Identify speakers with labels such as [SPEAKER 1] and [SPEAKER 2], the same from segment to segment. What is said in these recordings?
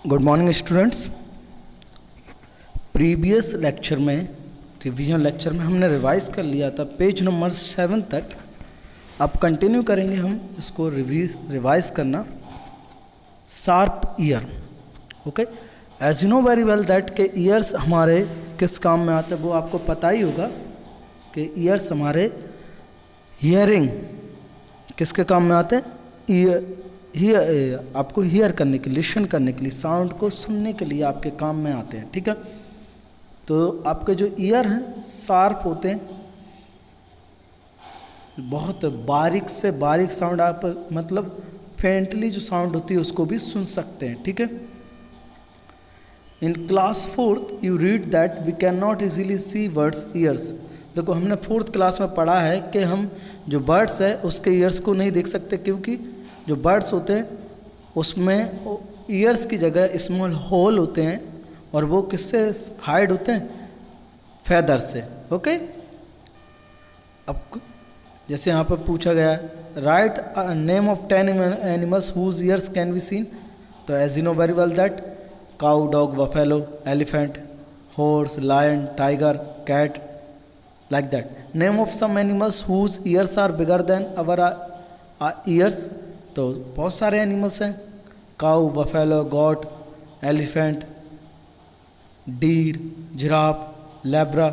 [SPEAKER 1] Good morning students. Previous lecture में revision lecture में हमने रिवाइज कर लिया था पेज नंबर 7 तक। अब कंटिन्यू करेंगे हम इसको रिवाइज करना। Sharp ear, okay. As you know very well that के ईयर्स हमारे किस काम में आते हैं वो आपको पता ही होगा कि ईयर्स हमारे हियरिंग किसके काम में आते हैं। आपको हियर करने के लिए, लिसन करने के लिए, साउंड को सुनने के लिए आपके काम में आते हैं, ठीक है। तो आपके जो ईयर हैं शार्प होते हैं, बहुत बारीक से बारीक साउंड आप मतलब फेंटली जो साउंड होती है उसको भी सुन सकते हैं, ठीक है। In class 4th you read that we can not easily see birds ears. देखो हमने 4th क्लास में पढ़ा है कि हम जो बर्ड्स है उसके ईयर्स को नहीं देख सकते, क्योंकि जो बर्ड्स होते हैं उसमें ईयर्स की जगह स्मॉल होल होते हैं और वो किससे हाइड होते हैं, फैदर से, ओके। अब जैसे यहाँ पर पूछा गया write name of 10 animals whose ears can be seen. तो as you know very well that cow, dog, buffalo, elephant, horse, lion, tiger, cat, like that. Name of some animals whose ears are bigger than our ears. तो बहुत सारे animals हैं, cow, buffalo, goat, elephant, deer, giraffe, zebra,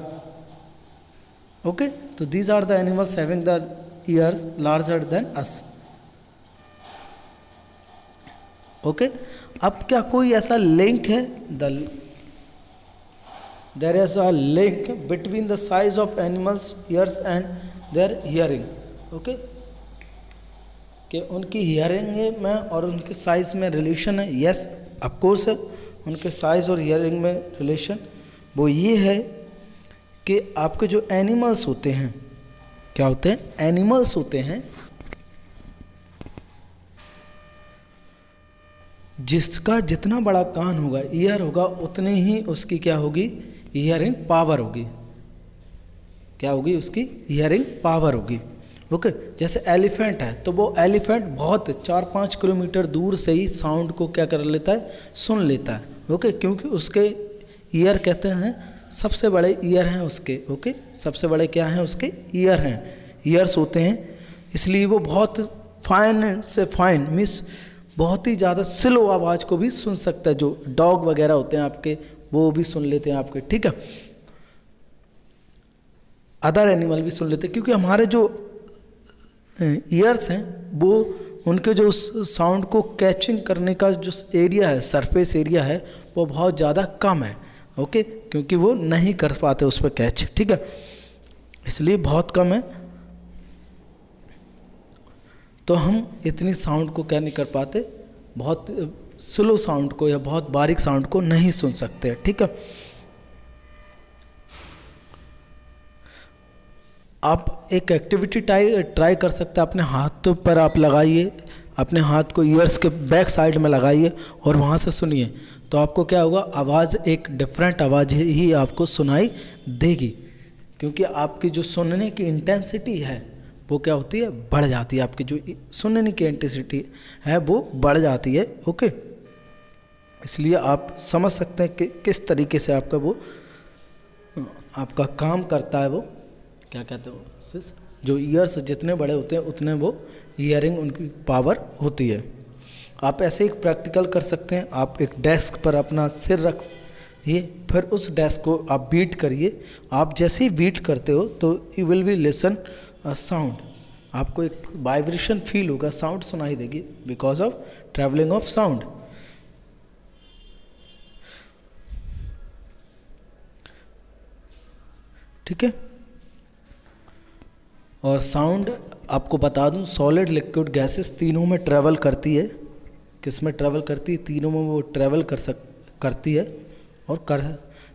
[SPEAKER 1] okay. तो these are the animals having the ears larger than us, okay. अब क्या कोई ऐसा link है, there is a link between the size of animals ears and their hearing, okay, कि उनकी hearing में और उनके साइज़ में रिलेशन है। यस ऑफ कोर्स है, उनके साइज़ और हियरिंग में रिलेशन वो ये है कि आपके जो एनिमल्स होते हैं, क्या होते हैं, एनिमल्स होते हैं जिसका जितना बड़ा कान होगा, ईयर होगा, उतनी ही उसकी क्या होगी, हियरिंग पावर होगी। क्या होगी, उसकी हियरिंग पावर होगी, ओके। जैसे एलिफेंट है तो वो एलिफेंट बहुत 4-5 किलोमीटर दूर से ही साउंड को क्या कर लेता है, सुन लेता है, ओके, क्योंकि उसके ईयर कहते हैं सबसे बड़े ईयर हैं उसके, ओके। सबसे बड़े क्या हैं, उसके ईयर हैं, ईयर्स होते हैं, इसलिए वो बहुत फाइन से फाइन मीन्स बहुत ही ज़्यादा स्लो आवाज़ को भी सुन सकता है। जो डॉग वगैरह होते हैं आपके वो भी सुन लेते हैं आपके, ठीक है। अदर एनिमल भी सुन लेते हैं, क्योंकि हमारे जो ईयर्स हैं वो उनके जो साउंड को कैचिंग करने का जो एरिया है, सरफेस एरिया है, वो बहुत ज़्यादा कम है, ओके, क्योंकि वो नहीं कर पाते उस पर कैच, ठीक है, इसलिए बहुत कम है। तो हम इतनी साउंड को क्या नहीं कर पाते, बहुत स्लो साउंड को या बहुत बारीक साउंड को नहीं सुन सकते, ठीक है। आप एक एक्टिविटी ट्राई कर सकते हैं, अपने हाथों पर आप लगाइए, अपने हाथ को ईयर्स के बैक साइड में लगाइए और वहाँ से सुनिए, तो आपको क्या होगा, आवाज़ एक डिफरेंट आवाज़ ही आपको सुनाई देगी, क्योंकि आपकी जो सुनने की इंटेंसिटी है वो क्या होती है, बढ़ जाती है। आपकी जो सुनने की इंटेंसिटी है वो बढ़ जाती है, ओके। इसलिए आप समझ सकते हैं कि किस तरीके से आपका वो आपका काम करता है। वो क्या कहते हैं, जो ईयर्स जितने बड़े होते हैं उतने वो हियरिंग उनकी पावर होती है। आप ऐसे एक प्रैक्टिकल कर सकते हैं, आप एक डेस्क पर अपना सिर रखिए, फिर उस डेस्क को आप बीट करिए। आप जैसे ही बीट करते हो तो you will be listen a sound, आपको एक वाइब्रेशन फील होगा, साउंड सुनाई देगी because of travelling of sound, ठीक है। और साउंड आपको बता दूं, सॉलिड, लिक्विड, गैसेस तीनों में ट्रैवल करती है। किस में ट्रैवल करती है, तीनों में वो ट्रैवल करती है, और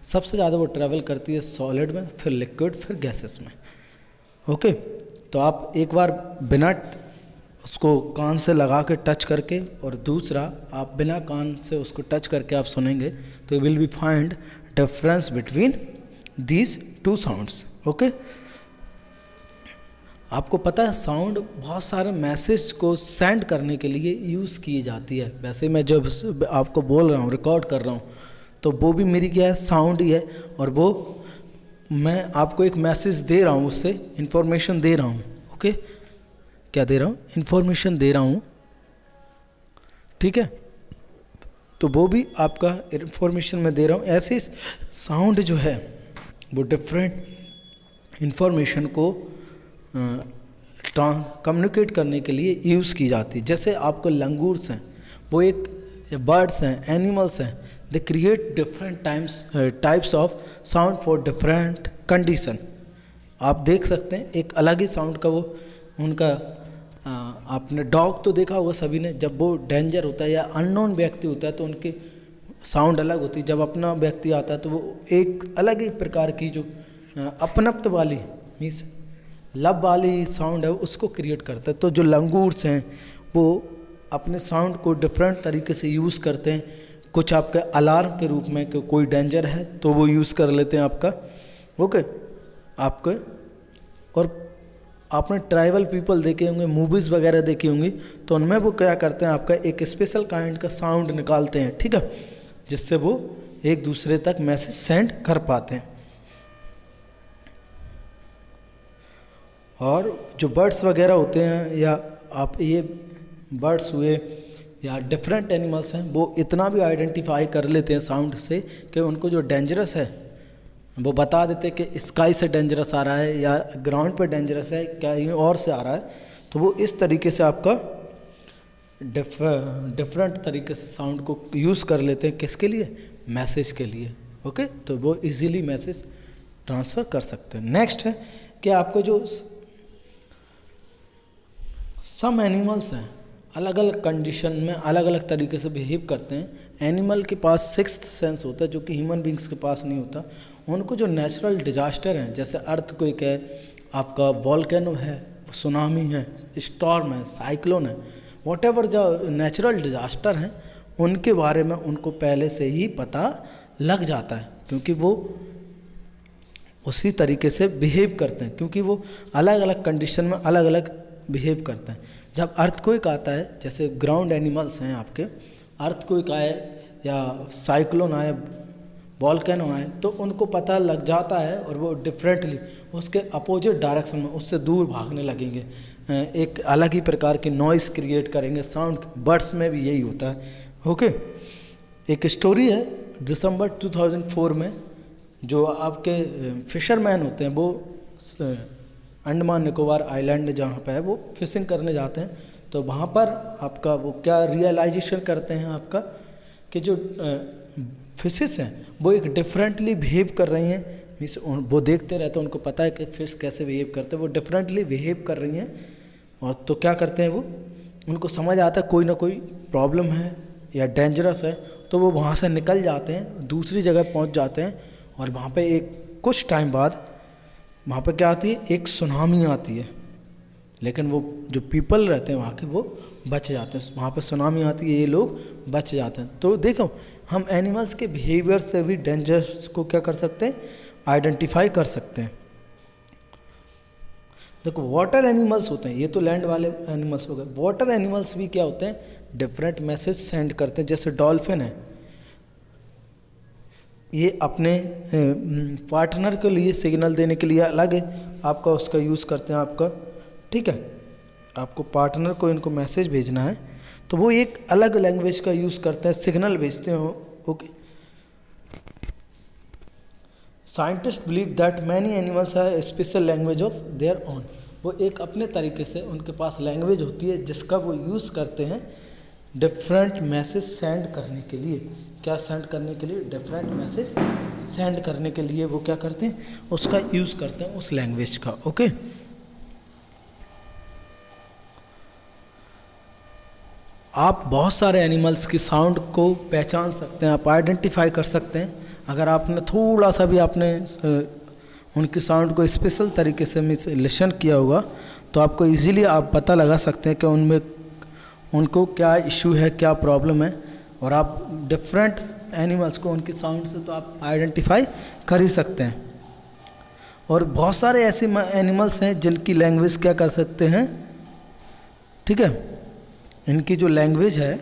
[SPEAKER 1] सबसे ज़्यादा वो ट्रैवल करती है सॉलिड में, फिर लिक्विड, फिर गैसेस में, ओके। तो आप एक बार बिना उसको कान से लगा के टच करके, और दूसरा आप बिना कान से उसको टच करके आप सुनेंगे, तो you will be find difference between these two sounds, okay. आपको पता है साउंड बहुत सारे मैसेज को सेंड करने के लिए यूज़ की जाती है। वैसे मैं जब आपको बोल रहा हूँ, रिकॉर्ड कर रहा हूँ, तो वो भी मेरी क्या है, साउंड ही है। और वो मैं आपको एक मैसेज दे रहा हूँ, उससे इंफॉर्मेशन दे रहा हूँ। ओके, क्या दे रहा हूँ, इंफॉर्मेशन दे रहा हूँ, ठीक है। तो वो भी आपका इंफॉर्मेशन मैं दे रहा हूँ। ऐसे साउंड जो है वो डिफरेंट इंफॉर्मेशन को कम्युनिकेट करने के लिए यूज़ की जाती है। जैसे आपको लंगूर्स हैं, वो एक बर्ड्स हैं, एनिमल्स हैं, they create different types of sound for different condition. आप देख सकते हैं एक अलग ही साउंड का वो उनका आपने डॉग तो देखा होगा सभी ने, जब वो डेंजर होता है या अननोन व्यक्ति होता है तो उनकी साउंड अलग होती है। जब अपना व्यक्ति आता है तो वो एक अलग ही प्रकार की जो अपनत्व वाली मीन्स लव वाली साउंड है उसको क्रिएट करता है। तो जो लंगूर्स हैं वो अपने साउंड को डिफरेंट तरीके से यूज़ करते हैं। कुछ आपके अलार्म के रूप में कि कोई डेंजर है तो वो यूज़ कर लेते हैं आपका, ओके आपके। और आपने ट्राइबल पीपल देखे होंगे, मूवीज़ वगैरह देखी होंगी, तो उनमें वो क्या करते हैं, आपका एक स्पेशल काइंड का साउंड निकालते हैं, ठीक है, जिससे वो एक दूसरे तक मैसेज सेंड कर पाते हैं। और जो बर्ड्स वगैरह होते हैं या आप ये बर्ड्स हुए या डिफरेंट एनिमल्स हैं, वो इतना भी आइडेंटिफाई कर लेते हैं साउंड से कि उनको जो डेंजरस है वो बता देते कि स्काई से डेंजरस आ रहा है या ग्राउंड पे डेंजरस है, क्या ये और से आ रहा है। तो वो इस तरीके से आपका डिफरेंट तरीके से साउंड को यूज़ कर लेते हैं, किसके लिए, मैसेज के लिए, ओके। तो वो इजीली मैसेज ट्रांसफ़र कर सकते हैं। नेक्स्ट है कि आपको जो सम एनिमल्स हैं अलग अलग कंडीशन में अलग अलग तरीके से बिहेव करते हैं। एनिमल के पास सिक्स्थ सेंस होता है जो कि ह्यूमन बींग्स के पास नहीं होता। उनको जो नेचुरल डिजास्टर हैं जैसे अर्थक्वेक है, आपका वॉल्केनो है, सुनामी है, स्टॉर्म है, साइक्लोन है, व्हाटएवर जो नेचुरल डिजास्टर हैं उनके बारे में उनको पहले से ही पता लग जाता है, क्योंकि वो उसी तरीके से बिहेव करते हैं, क्योंकि वो अलग अलग कंडीशन में अलग अलग बिहेव करते हैं। जब अर्थक्वेक आता है, जैसे ग्राउंड एनिमल्स हैं आपके, अर्थक्वेक आए या साइक्लोन आए, वॉल्केनो आए, तो उनको पता लग जाता है और वो डिफरेंटली उसके अपोजिट डायरेक्शन में उससे दूर भागने लगेंगे, एक अलग ही प्रकार की नॉइज़ क्रिएट करेंगे साउंड। बर्ड्स में भी यही होता है, ओके। एक स्टोरी है दिसंबर 2004 में, जो आपके फिशरमैन होते हैं वो अंडमान निकोबार आइलैंड जहाँ पे है वो फिशिंग करने जाते हैं। तो वहाँ पर आपका वो क्या रियलाइजेशन करते हैं आपका कि जो फिशेस हैं वो एक डिफरेंटली बिहेव कर रही हैं। मीन्स वो देखते रहते हैं, उनको पता है कि फ़िश कैसे बिहेव करते हैं, वो डिफरेंटली बिहेव कर रही हैं। और तो क्या करते हैं वो, उनको समझ आता है कोई ना कोई प्रॉब्लम है या डेंजरस है, तो वो वहाँ से निकल जाते हैं, दूसरी जगह पहुँच जाते हैं। और वहाँ पे एक कुछ टाइम बाद वहाँ पे क्या आती है, एक सुनामी आती है, लेकिन वो जो पीपल रहते हैं वहाँ के वो बच जाते हैं। वहाँ पे सुनामी आती है, ये लोग बच जाते हैं। तो देखो हम एनिमल्स के बिहेवियर से भी डेंजर्स को क्या कर सकते हैं, आइडेंटिफाई कर सकते हैं। देखो वाटर एनिमल्स होते हैं, ये तो लैंड वाले एनिमल्स हो गए। वाटर एनिमल्स भी क्या होते हैं, डिफरेंट मैसेज सेंड करते हैं। जैसे डॉल्फिन है, ये अपने पार्टनर के लिए सिग्नल देने के लिए अलग है आपका उसका यूज़ करते हैं आपका, ठीक है। आपको पार्टनर को इनको मैसेज भेजना है तो वो एक अलग लैंग्वेज का यूज़ करते हैं, सिग्नल भेजते हैं, okay. Scientist believe that many animals have special language of their own. वो एक अपने तरीके से उनके पास लैंग्वेज होती है जिसका वो यूज़ करते हैं डिफरेंट मैसेज सेंड करने के लिए। क्या सेंड करने के लिए, डिफरेंट मैसेज सेंड करने के लिए वो क्या करते हैं, उसका यूज़ करते हैं, उस लैंग्वेज का, ओके। आप बहुत सारे एनिमल्स की साउंड को पहचान सकते हैं, आप आइडेंटिफाई कर सकते हैं। अगर आपने थोड़ा सा भी आपने उनकी साउंड को स्पेशल तरीके से लिसन किया होगा तो आपको इजीली आप पता लगा सकते हैं कि उनमें उनको क्या इशू है, क्या प्रॉब्लम है। और आप डिफरेंट एनिमल्स को उनकी साउंड से तो आप आइडेंटिफाई कर ही सकते हैं। और बहुत सारे ऐसे एनिमल्स हैं जिनकी लैंग्वेज क्या कर सकते हैं, ठीक है। इनकी जो लैंग्वेज है,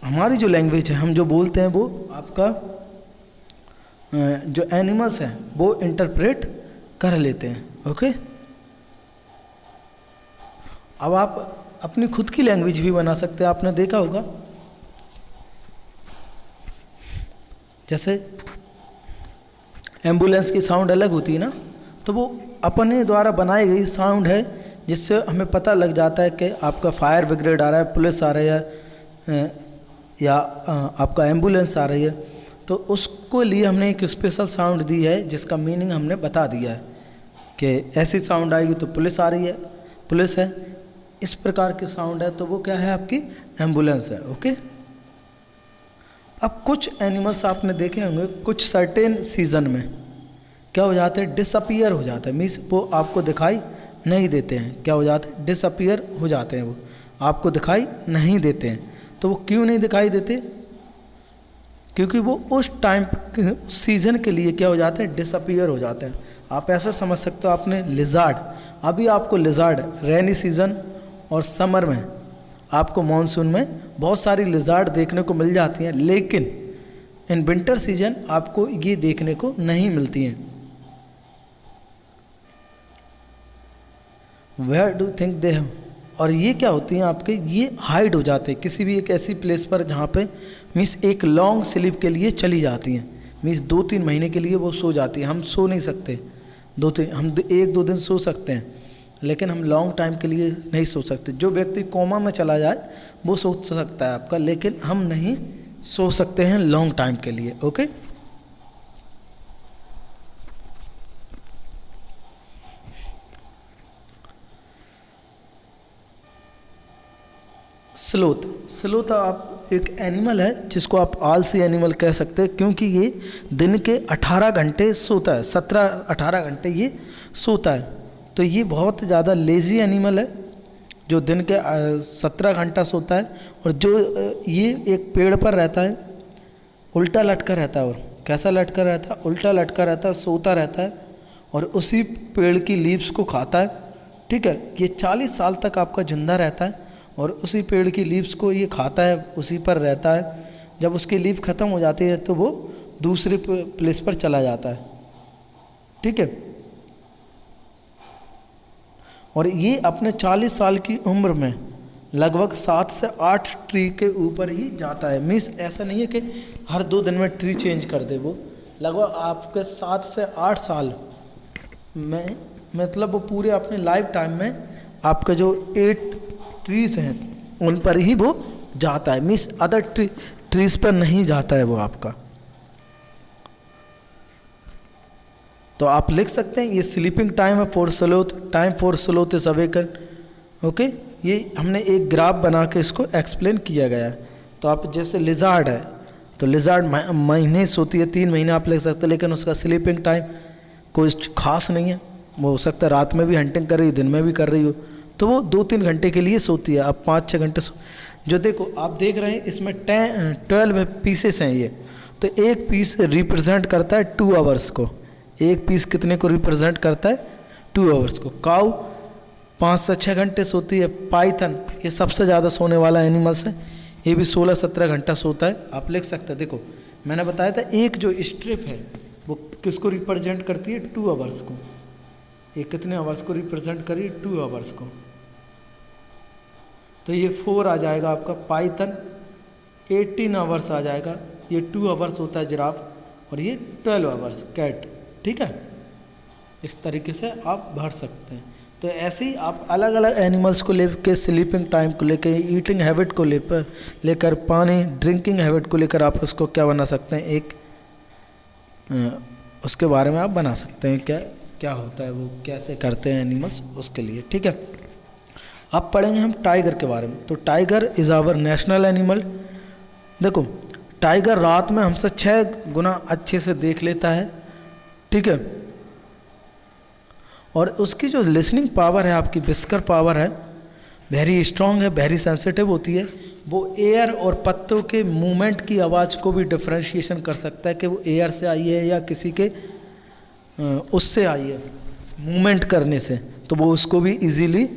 [SPEAKER 1] हमारी जो लैंग्वेज है, हम जो बोलते हैं वो आपका जो एनिमल्स हैं वो इंटरप्रेट कर लेते हैं, ओके। अब आप अपनी खुद की लैंग्वेज भी बना सकते हैं, आपने देखा होगा। जैसे एम्बुलेंस की साउंड अलग होती है ना, तो वो अपने द्वारा बनाई गई साउंड है, जिससे हमें पता लग जाता है कि आपका फायर ब्रिगेड आ रहा है, पुलिस आ रही है, या आपका एम्बुलेंस आ रही है। तो उसको लिए हमने एक स्पेशल साउंड दी है, जिसका मीनिंग हमने बता दिया है कि ऐसी साउंड आएगी तो पुलिस आ रही है, पुलिस है। इस प्रकार की साउंड है तो वो क्या है, आपकी एम्बुलेंस है, ओके। अब कुछ एनिमल्स आपने देखे होंगे, कुछ सर्टेन सीजन में क्या हो जाते हैं, डिसअपीयर हो जाते हैं, मीन्स वो आपको दिखाई नहीं देते हैं। क्या हो जाते हैं, डिसअपीयर हो जाते हैं, वो आपको दिखाई नहीं देते हैं। तो वो क्यों नहीं दिखाई देते, क्योंकि वो उस टाइम सीजन के लिए क्या हो जाते हैं, डिसअपीयर हो जाते हैं। आप ऐसा समझ सकते हो, आपने लिजार्ड, अभी आपको लिजार्ड रेनी सीजन और समर में, आपको मॉनसून में बहुत सारी लिजार्ड देखने को मिल जाती हैं, लेकिन इन विंटर सीजन आपको ये देखने को नहीं मिलती हैं। Where do think they have, और ये क्या होती हैं आपके, ये हाइड हो जाते हैं किसी भी एक ऐसी प्लेस पर जहाँ पे मीन्स एक लॉन्ग स्लीप के लिए चली जाती हैं, मीन्स 2-3 महीने के लिए वो सो जाती हैं। हम सो नहीं सकते, हम 1-2 दिन सो सकते हैं, लेकिन हम लॉन्ग टाइम के लिए नहीं सो सकते। जो व्यक्ति कोमा में चला जाए वो सो सकता है आपका, लेकिन हम नहीं सो सकते हैं लॉन्ग टाइम के लिए, ओके। स्लोथ आप एक एनिमल है जिसको आप आलसी एनिमल कह सकते हैं, क्योंकि ये दिन के 18 घंटे सोता है, 17-18 घंटे ये सोता है। तो ये बहुत ज़्यादा लेज़ी एनिमल है जो दिन के 17 घंटा सोता है, और जो ये एक पेड़ पर रहता है, उल्टा लटका रहता है। और कैसा लटका रहता है, उल्टा लटका रहता है, सोता रहता है और उसी पेड़ की लीव्स को खाता है, ठीक है। ये 40 साल तक आपका जिंदा रहता है और उसी पेड़ की लीव्स को ये खाता है, उसी पर रहता है। जब उसकी लीव ख़त्म हो जाती है तो वो दूसरे प्लेस पर चला जाता है, ठीक है। और ये अपने 40 साल की उम्र में लगभग 7 से 8 ट्री के ऊपर ही जाता है। मीन्स ऐसा नहीं है कि हर 2 दिन में ट्री चेंज कर दे, वो लगभग आपके 7 से 8 साल में, मतलब वो पूरे अपने लाइफ टाइम में आपका जो 8 ट्रीज हैं उन पर ही वो जाता है। मीन्स अदर ट्रीज पर नहीं जाता है वो आपका। तो आप लिख सकते हैं ये स्लीपिंग टाइम है for sloth, time for sloth is awaken, okay. ये हमने एक ग्राफ बना के इसको एक्सप्लेन किया गया है। तो आप जैसे लिजार्ड है तो लिजार्ड महीने सोती है, 3 महीने आप लिख सकते हैं, लेकिन उसका स्लीपिंग टाइम कोई खास नहीं है। वो हो सकता है रात में भी हंटिंग कर रही हो, दिन में भी कर रही हो, तो वो 2-3 घंटे के लिए सोती है। अब 5-6 घंटे जो देखो आप देख रहे हैं इसमें 12 पीसेस हैं ये, तो एक पीस रिप्रेजेंट करता है 2 आवर्स को। एक पीस कितने को रिप्रेजेंट करता है, 2 आवर्स को। काऊ 5 से 6 घंटे सोती है। पाइथन ये सबसे ज़्यादा सोने वाला एनिमल्स है, ये भी 16-17 घंटा सोता है। आप लिख सकते हैं, देखो मैंने बताया था एक जो स्ट्रिप है वो किसको रिप्रेजेंट करती है, 2 आवर्स को। ये कितने आवर्स को रिप्रेजेंट करिए, 2 आवर्स को। तो ये 4 आ जाएगा आपका। पाइथन 18 आवर्स आ जाएगा, ये 2 आवर्स होता है जिराफ, और ये 12 आवर्स कैट, ठीक है। इस तरीके से आप भर सकते हैं। तो ऐसे ही आप अलग अलग एनिमल्स को लेकर, स्लीपिंग टाइम को लेकर, ईटिंग हैबिट को लेकर, पानी ड्रिंकिंग हैबिट को लेकर आप उसको क्या बना सकते हैं, एक उसके बारे में आप बना सकते हैं क्या क्या होता है, वो कैसे करते हैं एनिमल्स उसके लिए, ठीक है। अब पढ़ेंगे हम टाइगर के बारे में। तो tiger is our national animal. देखो टाइगर रात में हमसे 6 गुना अच्छे से देख लेता है, ठीक है। और उसकी जो लिसनिंग पावर है, आपकी विस्कर पावर है, वेरी स्ट्रॉन्ग है, वेरी सेंसिटिव होती है। वो एयर और पत्तों के मूवमेंट की आवाज़ को भी डिफ्रेंशिएशन कर सकता है कि वो एयर से आई है या किसी के उससे आई है, मूवमेंट करने से, तो वो उसको भी इजीली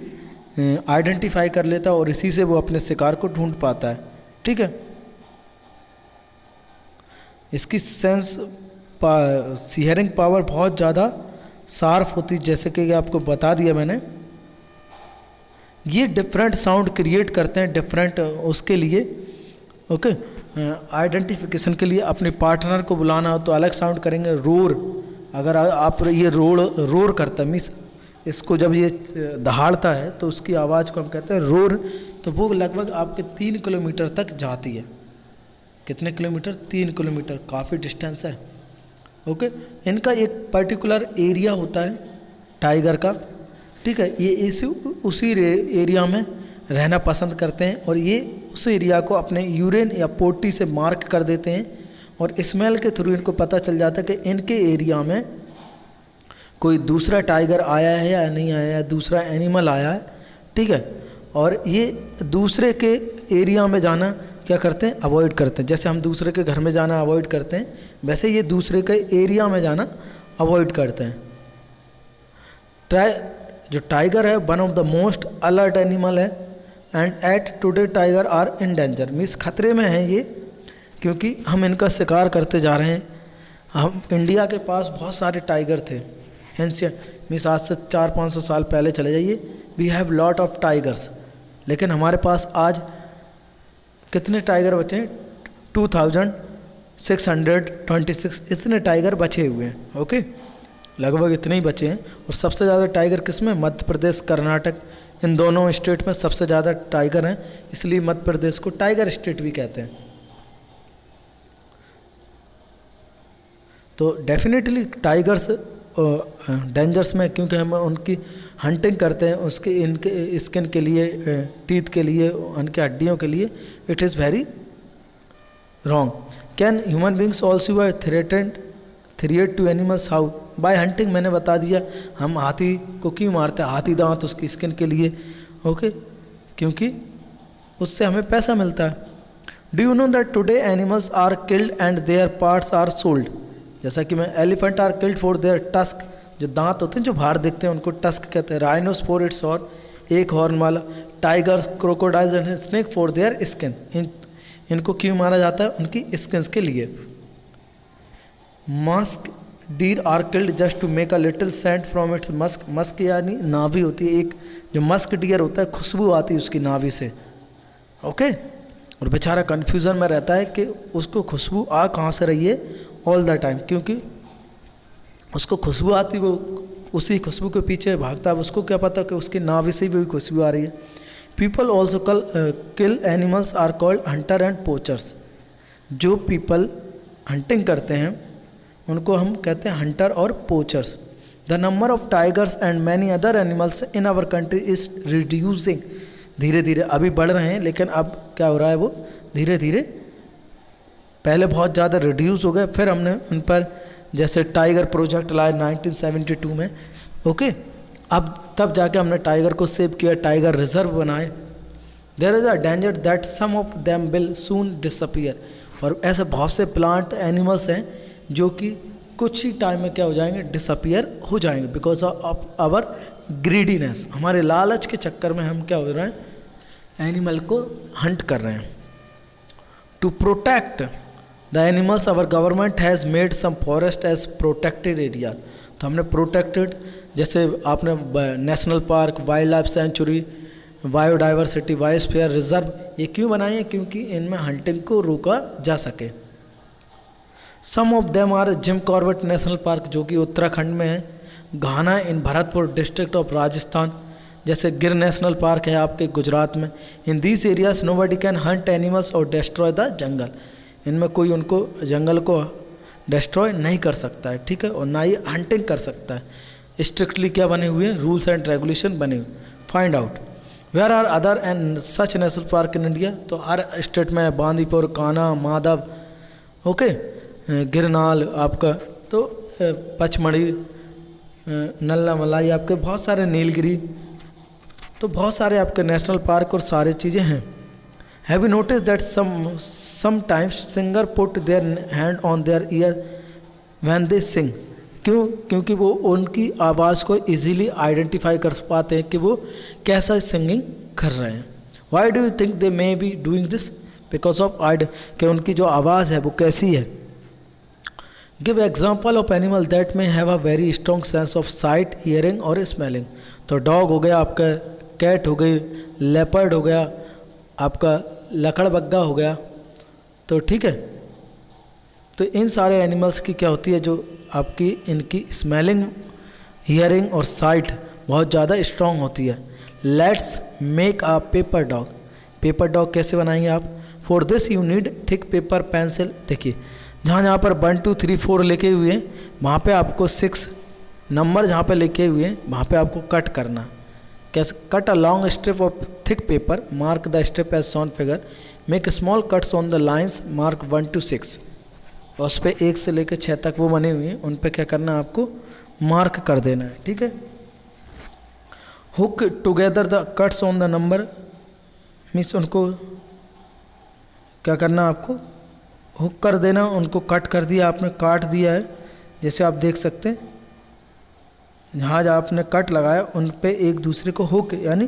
[SPEAKER 1] आइडेंटिफाई कर लेता है और इसी से वो अपने शिकार को ढूंढ पाता है। ठीक है, इसकी सेंस हियरिंग पावर बहुत ज़्यादा शार्प होती, जैसे कि आपको बता दिया मैंने। ये डिफरेंट साउंड क्रिएट करते हैं डिफरेंट उसके लिए। ओके, आइडेंटिफिकेशन के लिए अपने पार्टनर को बुलाना हो तो अलग साउंड करेंगे। रोर, अगर आप ये रोर करता है, मीन्स इसको जब ये दहाड़ता है तो उसकी आवाज़ को हम कहते हैं रोर। तो वो लगभग आपके 3 किलोमीटर तक जाती है। कितने किलोमीटर? 3 किलोमीटर, काफ़ी डिस्टेंस है। ओके, इनका एक पर्टिकुलर एरिया होता है टाइगर का। ठीक है, ये उसी एरिया में रहना पसंद करते हैं और ये उस एरिया को अपने यूरिन या पोटी से मार्क कर देते हैं और स्मेल के थ्रू इनको पता चल जाता है कि इनके एरिया में कोई दूसरा टाइगर आया है या नहीं आया है, दूसरा एनिमल आया है। ठीक है, और ये दूसरे के एरिया में जाना क्या करते हैं? अवॉइड करते हैं। जैसे हम दूसरे के घर में जाना अवॉइड करते हैं, वैसे ये दूसरे के एरिया में जाना अवॉइड करते हैं। जो टाइगर है one of the most alert animal है and at today tiger are in danger, means खतरे में हैं ये, क्योंकि हम इनका शिकार करते जा रहे हैं। हम इंडिया के पास बहुत सारे टाइगर थे एंशियंट, मीन्स आज से 400-500 साल पहले चले जाइए, we have lot of tigers. लेकिन हमारे पास आज कितने टाइगर बचे हैं? 2626 इतने टाइगर बचे हुए हैं। ओके, लगभग इतने ही बचे हैं। और सबसे ज़्यादा टाइगर किस में? मध्य प्रदेश, कर्नाटक, इन दोनों स्टेट में सबसे ज़्यादा टाइगर हैं, इसलिए मध्य प्रदेश को टाइगर स्टेट भी कहते हैं। तो डेफिनेटली टाइगर्स डेंजर्स में, क्योंकि हम उनकी हंटिंग करते हैं, उसके इनके स्किन के लिए, टीथ के लिए, उनके हड्डियों के लिए, it is very wrong. Can human beings also are threat to animals? How? By hunting. मैंने बता दिया, हम हाथी को क्यों मारते हैं? हाथी दांत उसकी स्किन के लिए। ओके, क्योंकि उससे हमें पैसा मिलता है। Do you know that today animals are killed and their parts are sold? जैसा कि मैं, elephant are killed for their tusk, जो दांत होते हैं जो बाहर दिखते हैं उनको टस्क कहते हैं। राइनोस फॉर इट्स हॉर्न, एक हॉर्न वाला। Tigers, crocodiles and snake for their skin, इनको क्यों मारा जाता है? उनकी स्किन के लिए। Musk deer are killed just to make a little scent from its musk. Musk यानी नाभि होती है, एक जो मस्क डियर होता है, खुशबू आती है उसकी नाभि से। ओके, और बेचारा कन्फ्यूज़न में रहता है कि उसको खुशबू आ कहाँ से रही है ऑल द टाइम, क्योंकि उसको खुशबू आती, वो उसी खुशबू के पीछे भागता है। उसको क्या पता कि उसकी नाभि से भी खुशबू आ रही है। People also kill animals are called hunter and poachers. जो पीपल हंटिंग करते हैं उनको हम कहते हैं हंटर और poachers. The number of tigers and many other animals in our country is reducing. धीरे धीरे अभी बढ़ रहे हैं, लेकिन अब क्या हो रहा है, वो धीरे धीरे, पहले बहुत ज़्यादा रिड्यूस हो गए, फिर हमने उन पर जैसे टाइगर प्रोजेक्ट लाया 1972 में। ओके, अब तब जाके हमने टाइगर को सेव किया, टाइगर रिजर्व बनाए। There is a danger that some of them will soon disappear. और ऐसे बहुत से प्लांट एनिमल्स हैं जो कि कुछ ही टाइम में क्या हो जाएंगे? डिसअपियर हो जाएंगे, बिकॉज ऑफ आवर ग्रीडीनेस। हमारे लालच के चक्कर में हम क्या हो रहे हैं? एनिमल को हंट कर रहे हैं। To protect the animals our government has made some forest as protected area. तो हमने प्रोटेक्टेड, जैसे आपने national park, wild life sanctuary, biodiversity, biosphere reserve, ये क्यों बनाए हैं? क्योंकि इनमें हंटिंग को रोका जा सके। Some of them are Jim Corbett national park, जो कि उत्तराखंड में है। Ghana in Bharatpur district of Rajasthan. जैसे गिर नेशनल पार्क है आपके गुजरात में। In these areas nobody can hunt animals और डिस्ट्रॉय द जंगल। इनमें कोई उनको जंगल को डिस्ट्रॉय नहीं कर सकता है, ठीक है, और ना ही हंटिंग कर सकता है। स्ट्रिक्टली क्या बने हुए हैं? रूल्स एंड रेगुलेशन बने हुए। Find out where are other and such national park in India. तो हर स्टेट में बांदीपुर, कान्हा, माधव, ओके, गिरनाल आपका, तो पचमढ़ी, नल्ला मलाई, आपके बहुत सारे, नीलगिरी, तो बहुत सारे आपके नेशनल पार्क और सारी चीज़ें हैं। Have you notice that sometimes singer put their hand on their ear when they sing. क्यों? क्योंकि वो उनकी आवाज़ को इजीली आइडेंटिफाई कर पाते हैं कि वो कैसा सिंगिंग कर रहे हैं। Why do you think they may be doing this? Because of कि उनकी जो आवाज़ है वो कैसी है। Give example of animal that में have a very strong sense of sight, hearing और स्मेलिंग। तो डॉग हो गया आपका, कैट हो गई, लेपर्ड हो गया आपका, लकड़बग्गा हो गया। तो ठीक है, तो इन सारे एनिमल्स की क्या होती है, जो आपकी इनकी स्मेलिंग, हियरिंग और साइट बहुत ज़्यादा स्ट्रॉन्ग होती है। Let's make a paper dog. Paper dog कैसे बनाएंगे आप? For this you need thick paper pencil. देखिए जहाँ पर 1 2 3 4 लिखे हुए हैं वहाँ पे आपको 6 नंबर जहाँ पे लिखे हुए हैं वहाँ पे आपको कट करना। कैसे? Cut a long strip of thick paper, mark the strip as shown figure, make small cuts on the lines, mark 1 to 6। और उस पर 1 से लेकर 6 तक वो बने हुए हैं, उन पर क्या करना है आपको? मार्क कर देना है। ठीक है। Hook together the cuts on the number, means उनको क्या करना आपको? हुक कर देना, उनको कट कर दिया आपने, काट दिया है। जैसे आप देख सकते हैं जहाँ जहाँ आपने कट लगाया उन पे एक दूसरे को हुक यानी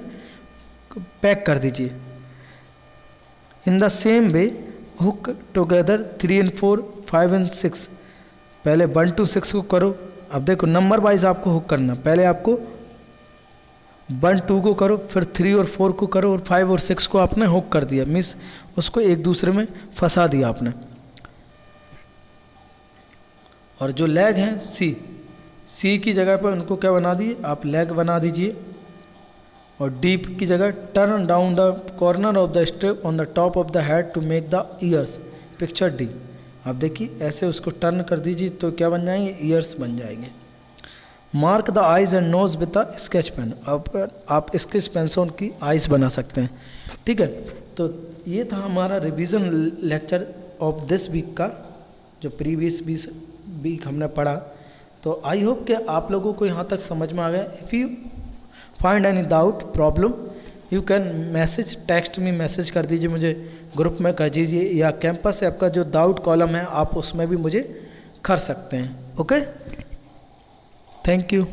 [SPEAKER 1] पैक कर दीजिए। In the same way hook together 3 and 4, 5 and 6। पहले 1 to 6 को करो। अब देखो नंबर वाइज आपको हुक करना। पहले आपको 1 2 को करो, फिर 3 और 4 को करो, और 5 और 6 को आपने हुक कर दिया, मीन्स उसको एक दूसरे में फंसा दिया आपने। और जो लेग हैं सी की जगह पर उनको क्या बना दिए आप? लेग बना दीजिए। और डीप की जगह turn down the corner of the strip on the top of the head to make the ears, picture D. आप देखिए ऐसे उसको टर्न कर दीजिए तो क्या बन जाएंगे? ईयर्स बन जाएंगे। Mark the eyes and nose with the sketch pen. अब आप स्केच पेन से उनकी आइज बना सकते हैं। ठीक है, तो ये था हमारा revision lecture of this week का, जो प्रीवियस वीक हमने पढ़ा। तो आई होप कि आप लोगों को यहाँ तक समझ में आ गया। If you find any doubt problem you can message, text में मैसेज कर दीजिए मुझे, ग्रुप में कर दीजिए, या कैंपस ऐप का जो डाउट कॉलम है आप उसमें भी मुझे कर सकते हैं। Okay, thank you.